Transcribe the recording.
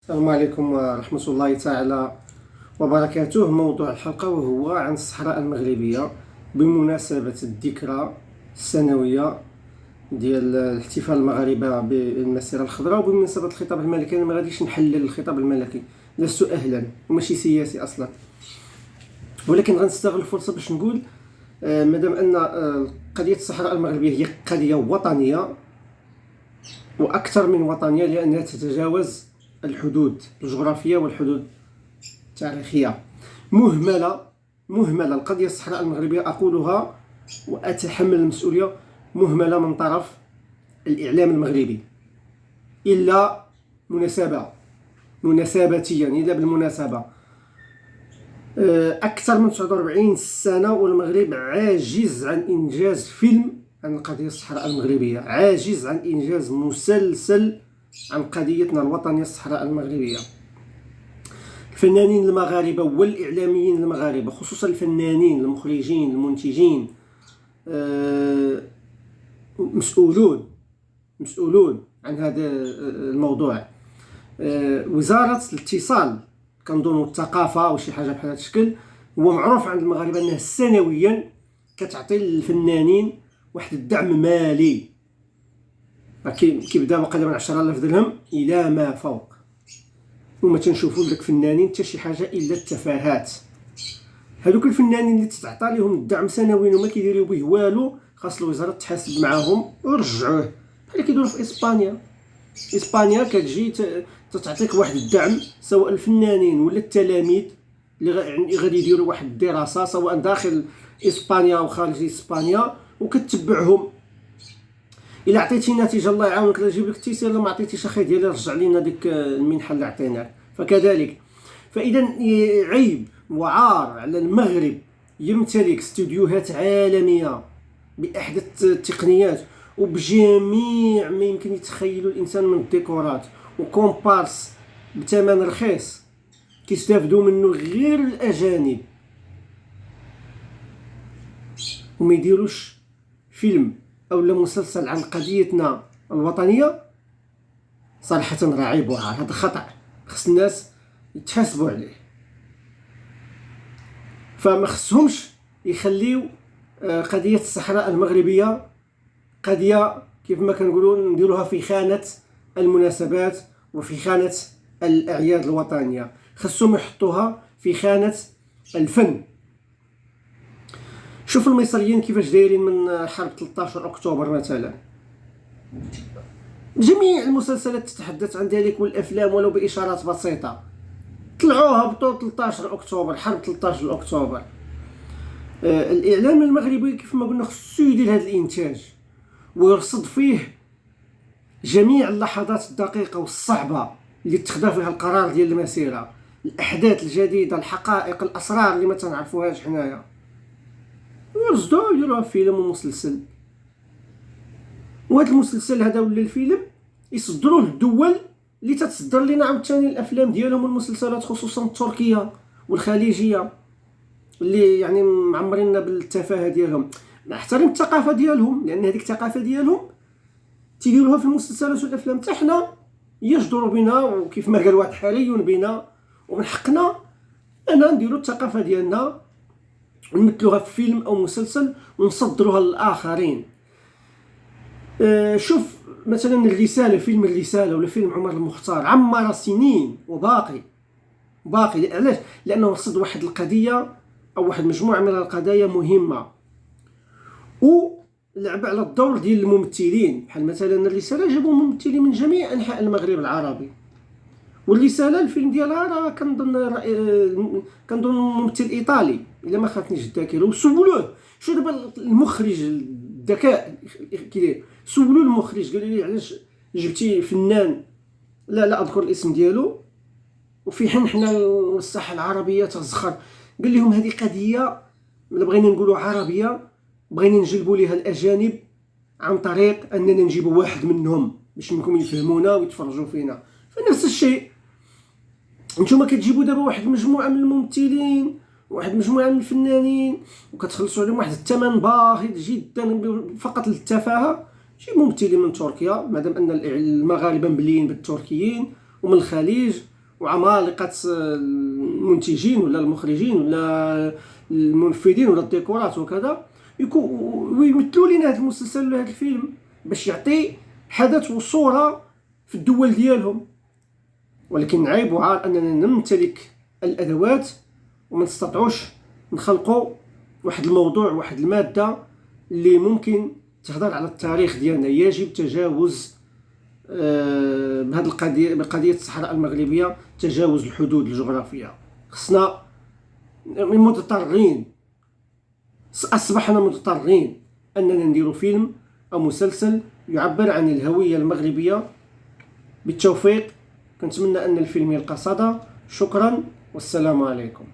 السلام عليكم ورحمة الله تعالى وبركاته. موضوع الحلقة وهو عن الصحراء المغربية بمناسبة الذكرى السنوية ديال الاحتفال المغاربة بالمسيرة الخضراء، وبمناسبة الخطاب الملكي. أنا ما غاديش نحلل الخطاب الملكي، لست أهلا وماشي سياسي أصلا، ولكن غنستغل الفرصة باش نقول مادام أن قضية الصحراء المغربية هي قضية وطنية وأكثر من وطنية، لأنها تتجاوز الحدود الجغرافية والحدود التاريخية. مهملة القضية الصحراء المغربية، أقولها وأتحمل المسؤولية، مهملة من طرف الإعلام المغربي، إلا مناسباتيا، إلا بالمناسبة. أكثر من 49 سنة والمغرب عاجز عن إنجاز فيلم عن قضية الصحراء المغربية، عاجز عن إنجاز مسلسل عن قضيتنا الوطنية الصحراء المغربية. الفنانين المغاربة والإعلاميين المغاربة، خصوصا الفنانين المخرجين المنتجين، مسؤولون عن هذا الموضوع. وزارة الاتصال كنظن الثقافة أو شي حاجة بحال هذا الشكل، هو معروف عند المغاربة أنها سنويا كتعطي للفنانين واحد الدعم مالي كيبدا مقدما من 10,000 درهم إلى ما فوق، وما تنشوفوا داك الفنانين حتى شي حاجة إلا التفاهات. هذوك الفنانين اللي تتعطى لهم الدعم سنويا وما كيديروا به والو، خاص الوزارة تحاسب معاهم ورجعوه، بحال كيديروا في إسبانيا كتجي تعطيك واحد الدعم، سواء الفنانين ولا التلاميذ اللي غادي يديروا واحد الدراسة سواء داخل إسبانيا أو خارج إسبانيا، وكتتبعهم. إلا عطيتي نتيجة الله يعاونك، لا يجيب لك التيسير، لا ما عطيتيش أخي ديالي رجع لينا ديك المنحة اللي عطيناك. فكذلك فإذا عيب وعار على المغرب يمتلك استوديوهات عالمية بأحدث التقنيات وبجميع ما يمكن يتخيلوا الإنسان من الديكورات وكومبارس بثمن رخيص كيستافدوا منه غير الأجانب، وما يديروش فيلم أو مسلسل عن قضيتنا الوطنية. صراحة راه عيب وعار، هذا خطأ خص الناس يتحاسبوا عليه. فما خصهمش يخليو قضية الصحراء المغربية قضية كيف ما كنقولوا نديروها في خانة المناسبات وفي خانة الأعياد الوطنية، خصهم يحطوها في خانة الفن. شوف المصريين كيفاش دايرين من حرب 13 أكتوبر مثلا، جميع المسلسلات تتحدث عن ذلك والأفلام ولو بإشارات بسيطة، طلعوا هبطوا 13 أكتوبر، حرب 13 أكتوبر. الإعلام المغربي كيف ما قلنا خصو يدير هذا الإنتاج ويرصد فيه جميع اللحظات الدقيقة والصعبة اللي اتخذ فيها القرار ديال المسيرة، الأحداث الجديدة، الحقائق، الأسرار اللي ما تنعرفوهاش حنايا، ورصدوها يديروها فيلم ومسلسل. وهذا المسلسل هذا ولا الفيلم يصدروه للدول اللي تتصدر لنا عاوتاني الافلام ديالهم والمسلسلات، خصوصا التركيه والخليجيه اللي يعني معمريننا بالتفاهه ديالهم. نحترم الثقافه ديالهم، لان هذيك الثقافه ديالهم تيديروها في المسلسلات والافلام. حتى حنا يجدر بنا، وكيف ما قال واحد حري بنا ومن حقنا انا نديروا الثقافه ديالنا ونمثلوها في فيلم او مسلسل ونصدروها للاخرين. شوف مثلا الرسالة، فيلم الرسالة ولا فيلم عمر المختار عمر سنين وباقي. علاش؟ لأنه رصد واحد القضية أو واحد مجموعة من القضايا مهمة، ولعب على الدور ديال الممثلين. بحال مثلا الرسالة جابوا ممثلين من جميع أنحاء المغرب العربي، والرسالة الفيلم ديالها راه كنظن ممثل إيطالي إلا ما خافتنيش الذاكرة، وسولوه شو دابا المخرج الذكاء كيدير، سولوا المخرج قالوا لي علاش جبتي فنان لا اذكر الاسم ديالو وفي حين حنا الساحه العربيه تزخر. قال لهم هذه قضيه ملي بغينا نقولوا عربيه بغينا نجلبوا ليها الاجانب عن طريق اننا نجيبوا واحد منهم باش منكم يفهمونا ويتفرجوا فينا. فنفس الشيء نتوما كتجيبوا دابا واحد مجموعه من الممثلين، واحد مجموعه من الفنانين، وكتخلصوا عليهم واحد الثمن باهظ جدا فقط للتفاهه. شي ممثلين من تركيا، مادام ان المغاربه مبليين بالتركيين، ومن الخليج وعمالقة المنتجين ولا المخرجين ولا المنفذين ولا الديكورات وكذا ويمثلوا لنا هذا المسلسل ولا هذا الفيلم باش يعطي حدث وصورة في الدول ديالهم. ولكن العيب وعار أننا نمتلك الأدوات وما نستطيعوش نخلقوا واحد الموضوع واحد المادة اللي ممكن تهضر على التاريخ ديالنا. يجب تجاوز بهذه القضية، بقضية الصحراء المغربية، تجاوز الحدود الجغرافية. خصنا مضطرين، أصبحنا مضطرين أننا نديروا فيلم أو مسلسل يعبر عن الهوية المغربية. بالتوفيق، كنتمنى أن الفيلم يلقى صدى. شكرا والسلام عليكم.